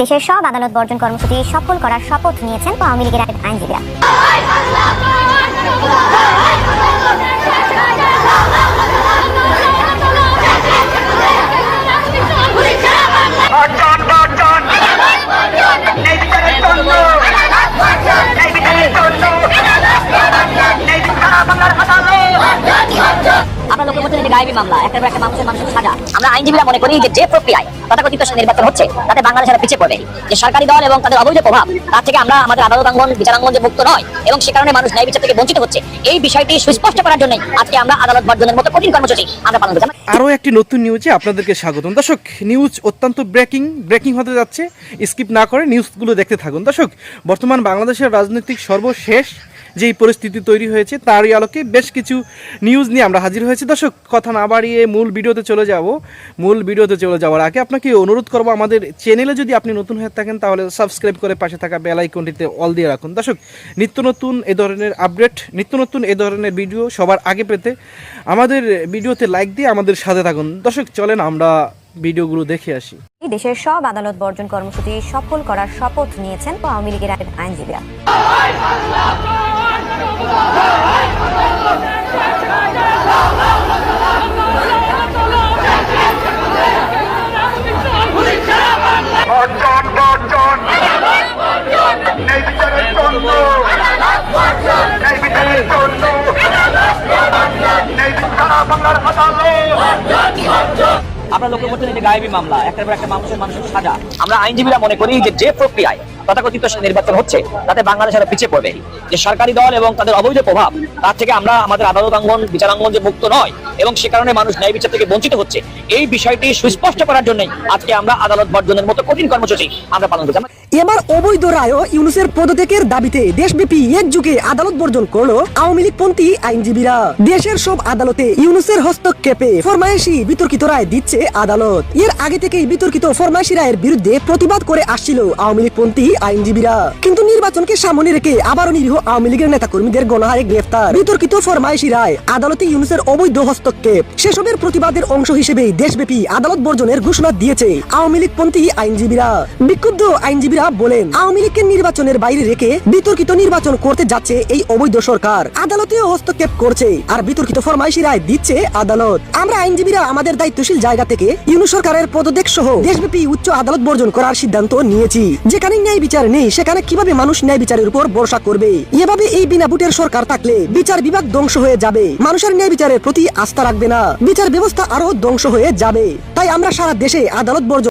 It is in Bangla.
দেশের সব আদালত বর্জন কর্মসূচি সফল করার শপথ নিয়েছেন আওয়ামী লীগের আইনজীবীরা। আমরা লোকের মধ্যে যে গায়েবী মামলা একটা মানুষের সাজা, আমরা আইনজীবীরা মনে করি যে প্রক্রিয়ায় তথাকথিত নির্বাচন হচ্ছে তাতে বাংলাদেশের পিছিয়ে পড়বে, যে সরকারি দল এবং তাদের অবৈধ প্রভাব তার থেকে আমরা আমাদের আদালতাঙ্গন বিচারাঙ্গন যে মুক্ত নয় এবং সে কারণে মানুষ ন্যায় বিচার থেকে বঞ্চিত হচ্ছে, এই বিষয়টি সুস্পষ্ট করার জন্য আজকে আমরা আদালত বর্জনের মতো কঠিন কর্মসূচি আমরা পালন করছি। আরও একটি নতুন নিউজে আপনাদেরকে স্বাগতম। দর্শক, নিউজ অত্যন্ত ব্রেকিং হতে যাচ্ছে, স্কিপ না করে নিউজগুলো দেখতে থাকুন। দর্শক, বর্তমান বাংলাদেশের রাজনৈতিক সর্বশেষ যেই পরিস্থিতি তৈরি হয়েছে তারই আলোকে বেশ কিছু নিউজ নিয়ে আমরা হাজির হয়েছি। দর্শক, কথা না বাড়িয়ে মূল ভিডিওতে চলে যাওয়ার আগে আপনাকে অনুরোধ করবো, আমাদের চ্যানেলে যদি আপনি নতুন হয়ে থাকেন তাহলে সাবস্ক্রাইব করে পাশে থাকা বেল আইকনটিতে অল দিয়ে রাখুন। দর্শক, নিত্য নতুন এ ধরনের আপডেট, নিত্য নতুন এ ধরনের ভিডিও সবার আগে পেতে আমাদের ভিডিওতে লাইক দিয়ে আমাদের সাথে থাকুন। দর্শক, চলেন আমরা ভিডিওগুলো দেখে আসি। দেশের সব আদালত বর্জন কর্মসূচি সফল করার শপথ নিয়েছেন আওয়ামী লীগের আইনজীবীরা। আমরা লোকের মধ্যে যে গায়েবী মামলা একটা মানুষের সাজা, আমরা আইনজীবীরা মনে করি যে প্রক্রিয়ায় তথাকথিত নির্বাচন হচ্ছে তাতে বাংলাদেশের পিছিয়ে পড়বে, যে সরকারি দল এবং তাদের অবৈধ প্রভাব তার থেকে আমরা আমাদের আদালতাঙ্গন বিচারাঙ্গন যে মুক্ত নয় এবং সে কারণে মানুষ ন্যায় বিচার থেকে বঞ্চিত হচ্ছে, এই বিষয়টি সুস্পষ্ট করার জন্য আজকে আমরা আদালত বর্জনের মতো কঠিন কর্মসূচি আমরা পালন করছি। এবার অবৈধ রায় ইউনূসের পদত্যাগের দাবিতে দেশব্যাপী একযোগে আদালত বর্জন করলো আওয়ামী লীগপন্থী আইনজীবীরা। দেশের সব আদালতে ইউনূসের হস্তক্ষেপে ফরমায়েশি বিতর্কিত রায় দিচ্ছে আদালত। এর আগে থেকেই বিতর্কিত ফরমায়েশি রায়ের বিরুদ্ধে প্রতিবাদ করে আসছিল আওয়ামী লীগপন্থী আইনজীবীরা, কিন্তু নির্বাচনকে সামনে রেখে আবারও নিরীহ আওয়ামী লীগের নেতাকর্মীদের গণহারে গ্রেফতার। বিতর্কিত ফরমায়েশি রায়, আদালতে ইউনূসের অবৈধ হস্তক্ষেপ, সেসবের প্রতিবাদের অংশ হিসেবে দেশব্যাপী আদালত বর্জনের ঘোষণা দিয়েছে আওয়ামী লীগপন্থী আইনজীবীরা। বিক্ষুব্ধ আইনজীবীরা বলেন, আওয়ামী লীগকে নির্বাচনের বাইরে রেখে বিতর্কিত নির্বাচন করতে যাচ্ছে এই অবৈধ সরকার, আদালতেও হস্তক্ষেপ করছে আর বিতর্কিত ফরমায়েশি রায় দিচ্ছে আদালত। আমরা আইনজীবীরা আমাদের দায়িত্বশীল জায়গা থেকে ইউনূস সরকারের পদত্যাগ সহ দেশব্যাপী উচ্চ আদালত বর্জন করার সিদ্ধান্ত নিয়েছি। যেখানে ন্যায় বিচার নেই সেখানে কিভাবে মানুষ ন্যায় বিচারের উপর ভরসা করবে? এভাবে এই বিনা ভোটের সরকার থাকলে বিচার বিভাগ ধ্বংস হয়ে যাবে, মানুষের ন্যায় বিচারের প্রতি আস্থা রাখবে না, বিচার ব্যবস্থা আরো ধ্বংস হয়ে যাবে। তাই আমরা সারা দেশে আদালত বর্জন